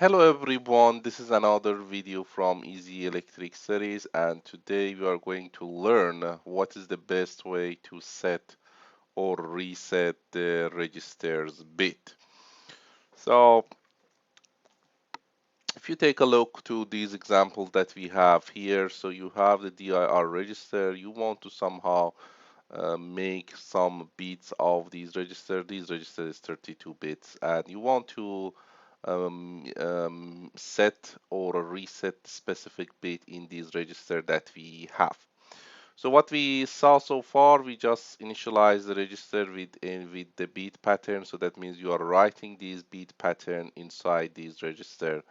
Hello everyone, this is another video from Easy Electric series, and today we are going to learn what is the best way to set or reset the register's bit. So if you take a look to these examples that we have here, so you have the DIR register, you want to somehow make some bits of these registers. These register is 32 bits, and you want to set or reset specific bit in this register that we have. So what we saw so far, we just initialize the register with the bit pattern. So that means you are writing this bit pattern inside this register.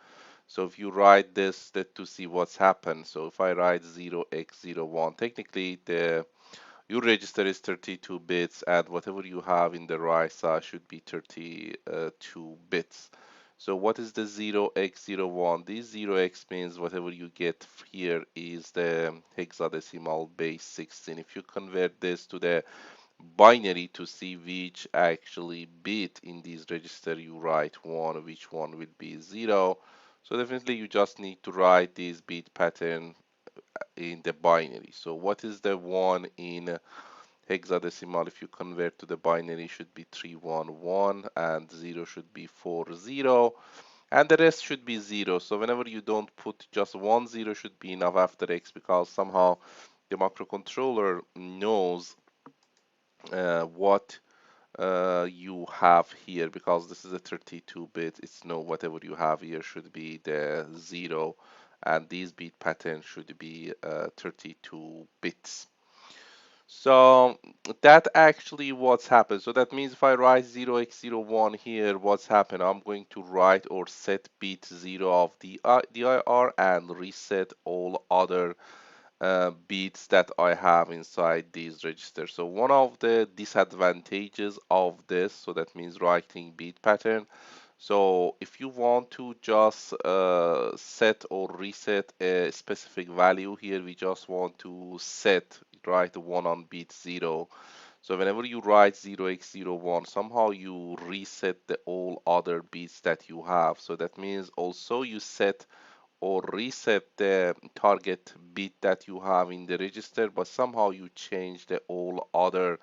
So if you write this, that to see what's happened. So if I write 0x01, technically the your register is 32 bits, and whatever you have in the right side should be 32 bits. So what is the 0x01? This 0x means whatever you get here is the hexadecimal base 16. If you convert this to the binary to see which actually bit in this register you write 1, which one will be 0. So definitely you just need to write this bit pattern in the binary. So what is the 1 in hexadecimal? If you convert to the binary, should be 311, and 0 should be 40, and the rest should be 0. So whenever you don't put just 1 0 should be enough after x, because somehow the microcontroller knows what you have here, because this is a 32-bit. It's no, whatever you have here should be the 0, and these bit patterns should be 32 bits. So that actually what's happened. So that means if I write 0x01 here, what's happened? I'm going to write or set bit 0 of the DIR and reset all other bits that I have inside these registers. So one of the disadvantages of this, so that means writing bit pattern. So if you want to just set or reset a specific value here, we just want to set, write the 1 on bit 0. So whenever you write 0x01, somehow you reset the all other bits that you have. So that means also you set or reset the target bit that you have in the register, but somehow you change the all other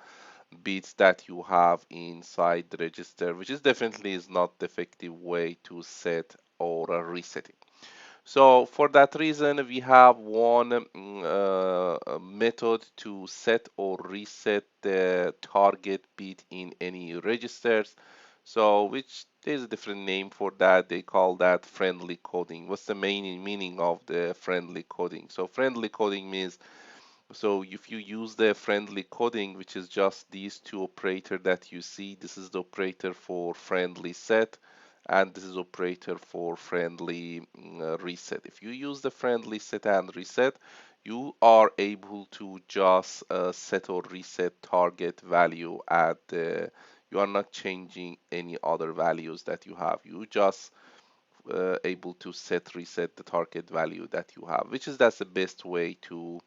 bits that you have inside the register, which is definitely is not the effective way to set or reset it. So for that reason, we have one method to set or reset the target bit in any registers. So which there's a different name for that. They call that friendly coding. What's the main meaning of the friendly coding? So friendly coding means, so if you use the friendly coding, which is just these two operators that you see, this is the operator for friendly set, and this is operator for friendly reset. If you use the friendly set and reset, you are able to just set or reset target value at the, you are not changing any other values that you have. You just able to set reset the target value that you have, which is that's the best way to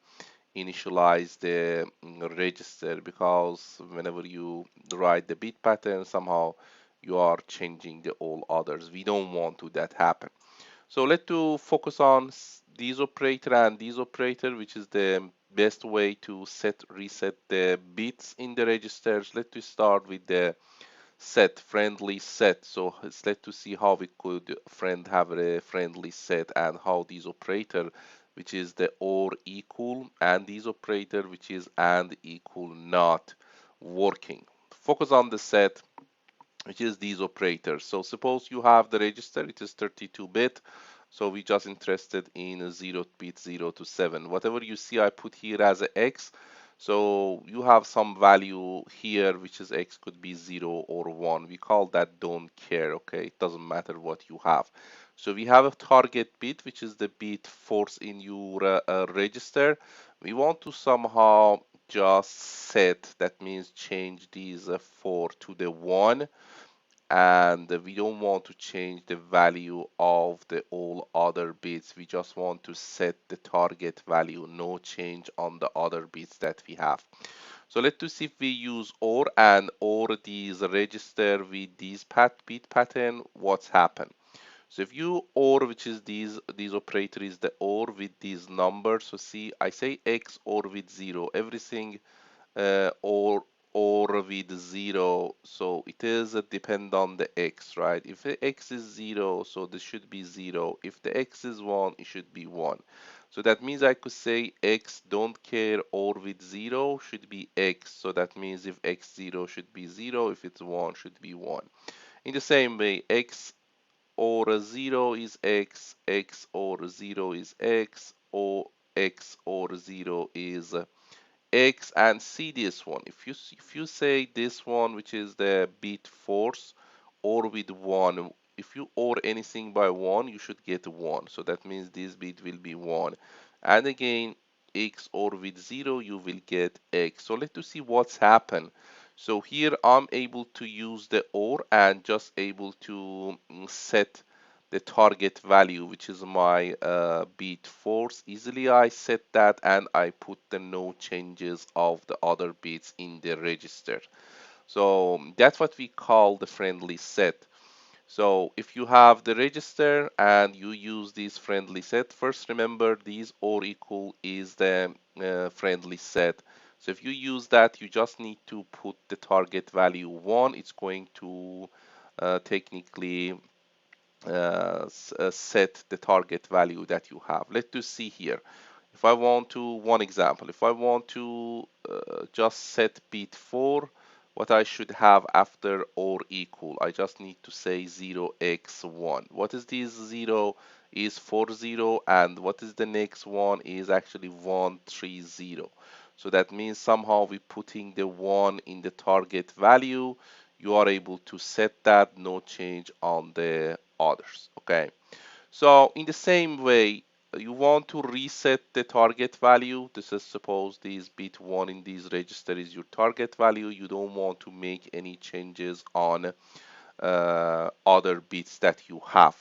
initialize the register, because whenever you write the bit pattern, somehow you are changing the all others. We don't want to that happen. So let's to focus on these operator and these operator, which is the best way to set reset the bits in the registers. Let's start with the set, friendly set. So let's to see how we could have a friendly set, and how these operator, which is the or equal, and these operator which is and equal, not working. Focus on the set, which is these operators. So suppose you have the register, it is 32-bit. So we just interested in 0 bit 0 to 7. Whatever you see I put here as a x. So you have some value here, which is x could be 0 or 1. We call that don't care, okay? It doesn't matter what you have. So we have a target bit, which is the bit force in your register. We want to somehow just set, that means change these 4 to the 1, and we don't want to change the value of the all other bits. We just want to set the target value, no change on the other bits that we have. So let's see if we use or, and or these register with these bit pattern, what's happened. So if you OR, which is these operator is the OR with these numbers. So see, I say X OR with 0, everything or with 0, so it is depend on the X, right? If the X is 0, so this should be 0. If the X is 1, it should be 1. So that means I could say X don't care or with 0 should be X. So that means if X 0 should be 0, if it's 1 should be 1. In the same way, X or 0 is X, X or 0 is X, or X or 0 is X, and see this one. If you say this one, which is the bit force, or with 1, if you or anything by 1, you should get 1. So that means this bit will be 1. And again, X or with 0, you will get X. So let's see what's happened. So here I'm able to use the or and just able to set the target value, which is my bit force. Easily I set that and I put the no changes of the other bits in the register. So that's what we call the friendly set. So if you have the register and you use this friendly set, first remember these or equal is the friendly set. So if you use that, you just need to put the target value 1. It's going to technically set the target value that you have. Let's just see here. If I want to, one example, if I want to just set bit 4, what I should have after or equal, I just need to say 0x1. What is this 0 is 40, and what is the next one is actually 130. So that means somehow we putting the 1 in the target value, you are able to set that, no change on the others. Okay. So in the same way, you want to reset the target value. This is suppose this bit 1 in this register is your target value. You don't want to make any changes on other bits that you have.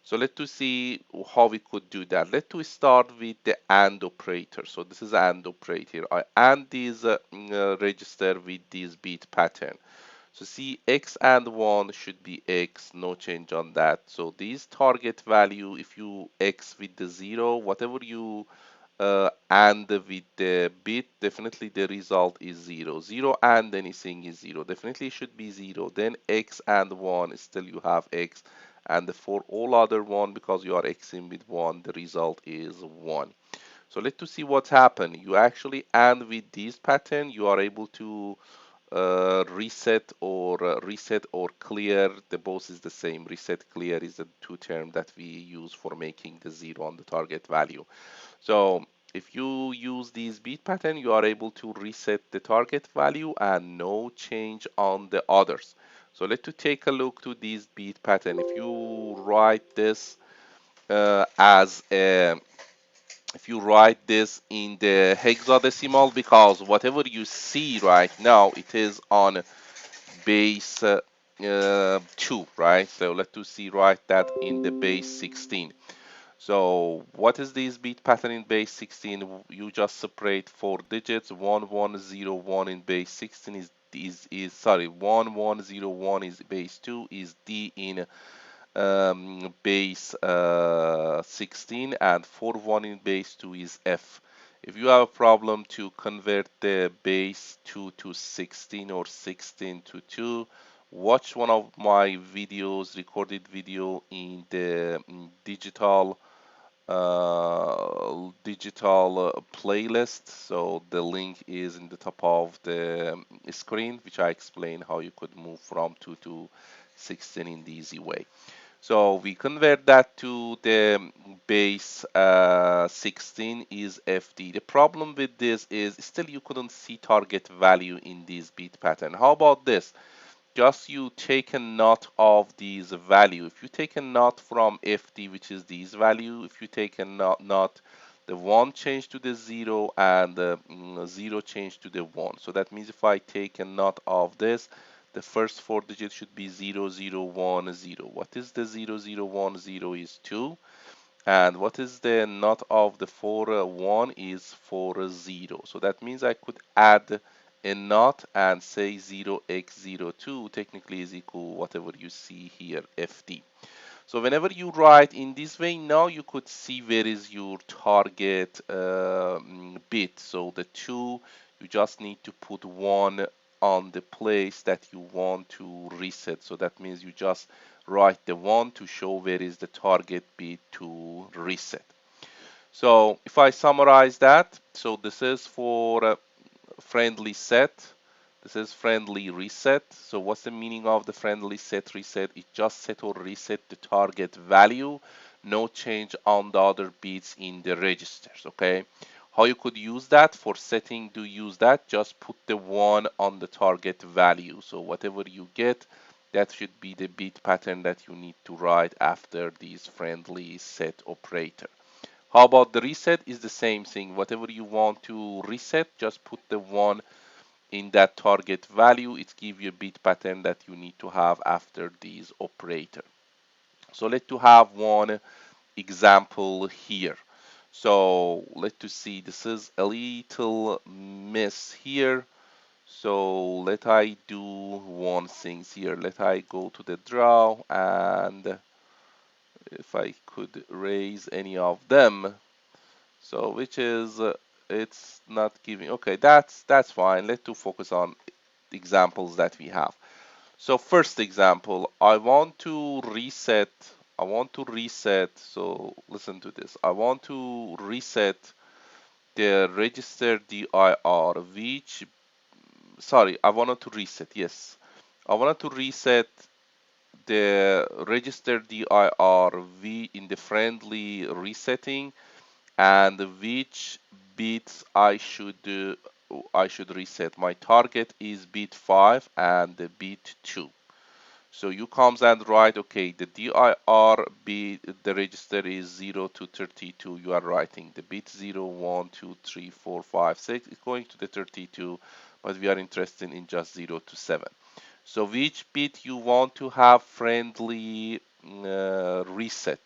So let's see how we could do that. Let's start with the AND operator. So this is AND operator. I AND this register with this bit pattern. So see, X and 1 should be X, no change on that. So this target value, if you X with the 0, whatever you and with the bit, definitely the result is 0. 0 and anything is 0. Definitely should be 0. Then X and 1, still you have X. And for all other 1, because you are Xing with 1, the result is 1. So let's see what's happened. You actually and with this pattern, you are able to reset or clear. The both is the same. Reset clear is the two term that we use for making the 0 on the target value. So if you use this bit pattern, you are able to reset the target value and no change on the others. So let's take a look to this bit pattern. If you write this as a if you write this in the hexadecimal, because whatever you see right now, it is on base 2, right? So let's see write that in the base 16. So what is this bit pattern in base 16? You just separate 4 digits. 1101 in base 16 is sorry, 1101 is base 2 is D in base 16, and 41 in base 2 is F. If you have a problem to convert the base 2 to 16 or 16 to 2, watch one of my videos, recorded video in the digital playlist. So the link is in the top of the screen, which I explain how you could move from 2 to 16 in the easy way. So we convert that to the base 16 is FD. The problem with this is still you couldn't see target value in this bit pattern. How about this? Just you take a note of these value. If you take a note from FD, which is this value, if you take a note, the 1 change to the 0 and the 0 change to the 1. So that means if I take a note of this, the first 4 digits should be 0010. What is the 0010 is 2. And what is the not of the 1 is 0. So that means I could add a not and say 0x02 technically is equal whatever you see here, FD. So whenever you write in this way, now you could see where is your target bit. So the 2, you just need to put 1 on the place that you want to reset. So that means you just write the 1 to show where is the target bit to reset. So if I summarize that, so this is for friendly set. This is friendly reset. So what's the meaning of the friendly set reset? It just set or reset the target value, no change on the other bits in the registers. Okay. How you could use that for setting to use that? Just put the 1 on the target value. So whatever you get, that should be the bit pattern that you need to write after this friendly set operator. How about the reset? Is the same thing. Whatever you want to reset, just put the 1 in that target value. It gives you a bit pattern that you need to have after this operator. So let's to have one example here. So let's see, this is a little mess here. So let I do one thing here. Let I go to the draw, and if I could raise any of them. So which is it's not giving. Okay, that's fine. Let's to focus on examples that we have. So first example, I want to reset. I want to reset. So listen to this. I want to reset the register dir, which, sorry, I wanted to reset. Yes, I wanted to reset the register dir v in the friendly resetting, and which bits I should reset. My target is bit 5 and the bit 2. So you comes and write, okay, the dir bit, the register is 0 to 32. You are writing the bit 0, 1, 2, 3, 4, 5, 6. It's going to the 32, but we are interested in just 0 to 7. So which bit you want to have friendly reset?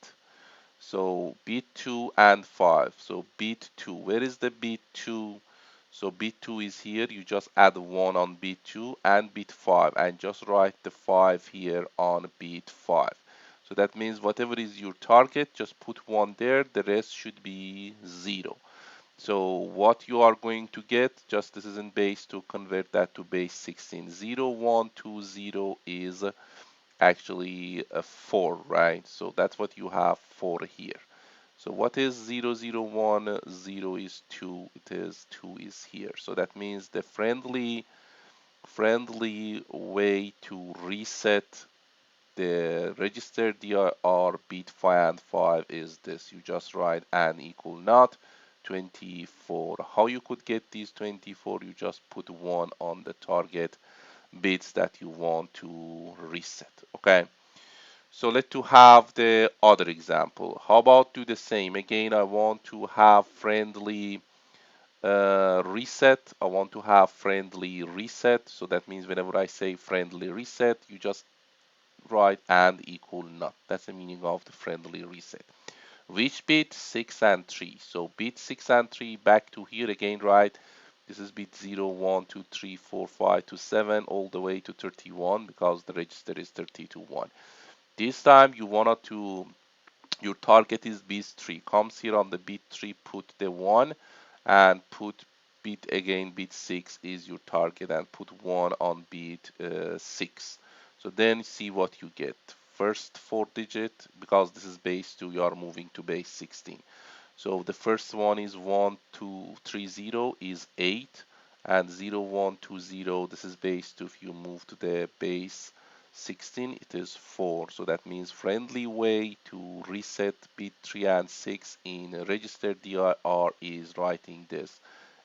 So bit 2 and 5. So bit 2, where is the bit 2? So bit 2 is here. You just add 1 on bit 2 and bit 5, and just write the 5 here on bit 5. So that means whatever is your target, just put 1 there. The rest should be 0. So what you are going to get, just this is in base to convert that to base 16. 0, 1, 2, 0 is actually a 4, right? So that's what you have for here. So what is 0, 0, 1? 0 is 2. It is 2 is here. So that means the friendly way to reset the register dir bit 5 and 5 is this. You just write and equal not 24. How you could get these 24? You just put 1 on the target bits that you want to reset. Okay. So let's to have the other example. How about do the same? Again, I want to have friendly reset. I want to have friendly reset. So that means whenever I say friendly reset, you just write and equal not. That's the meaning of the friendly reset. Which bit? 6 and 3. So bit 6 and 3 back to here again, right? This is bit 0, 1, 2, 3, 4, 5 to 7 all the way to 31 because the register is 30 to 1. This time you wanted to, your target is bit 3. Comes here on the bit 3, put the 1 and put bit again, bit 6 is your target and put 1 on bit 6. So then see what you get. First 4 digit, because this is base 2, you are moving to base 16. So the first one is 1230 is 8, and 0120, this is base 2. If you move to the base 16, it is 4. So that means friendly way to reset bit 3 and 6 in register dir is writing this.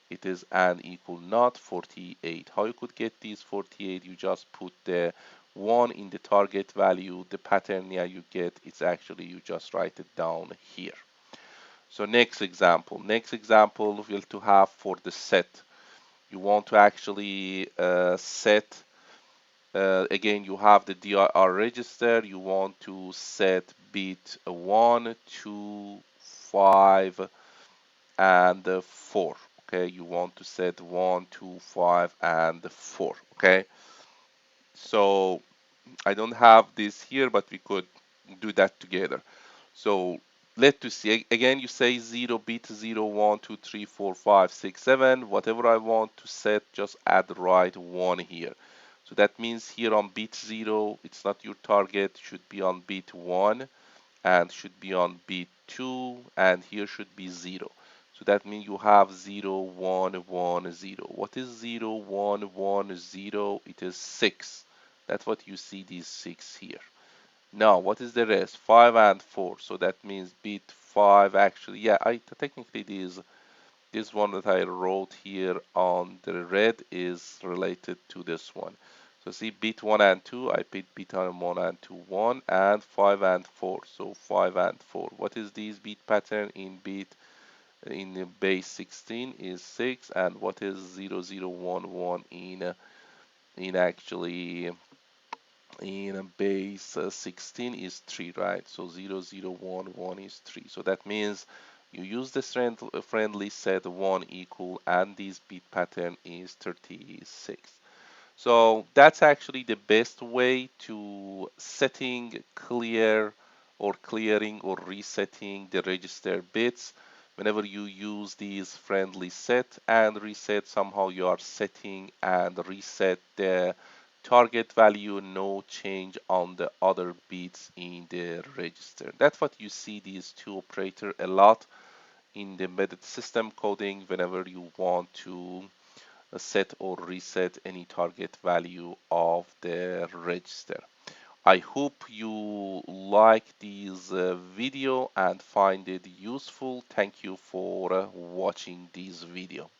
It is an equal not 48. How you could get these 48? You just put the 1 in the target value. The pattern you get, it's actually you just write it down here. So next example. Next example will to have for the set. You want to actually set, again, you have the dir register. You want to set bit 1, 2, 5, and 4. Okay, you want to set 1, 2, 5, and 4. Okay, so I don't have this here, but we could do that together. So let's see. Again, you say 0 bit 0, 1, 2, 3, 4, 5, 6, 7. Whatever I want to set, just add the right one here. So that means here on bit 0, it's not your target, should be on bit 1 and should be on bit 2, and here should be 0. So that means you have 0, 1, 1, 0. What is 0, 1, 1, 0? It is 6. That's what you see, these 6 here. Now, what is the rest? 5 and 4. So that means bit 5 actually. Yeah, I technically this one that I wrote here on the red is related to this one. So see bit 1 and 2, I put bit 1 and 2, 1 and 5 and 4. So 5 and 4. What is this bit pattern in the base 16 is 6, and what is 0011 in actually in a base 16 is 3, right? So 0011 is 3. So that means you use the friendly set 1 equal, and this bit pattern is 36. So that's actually the best way to setting clear or clearing or resetting the register bits. Whenever you use these friendly set and reset, somehow you are setting and reset the target value, no change on the other bits in the register. That's what you see these two operator a lot in the embedded system coding whenever you want to set or reset any target value of the register. I hope you like this video and find it useful. Thank you for watching this video.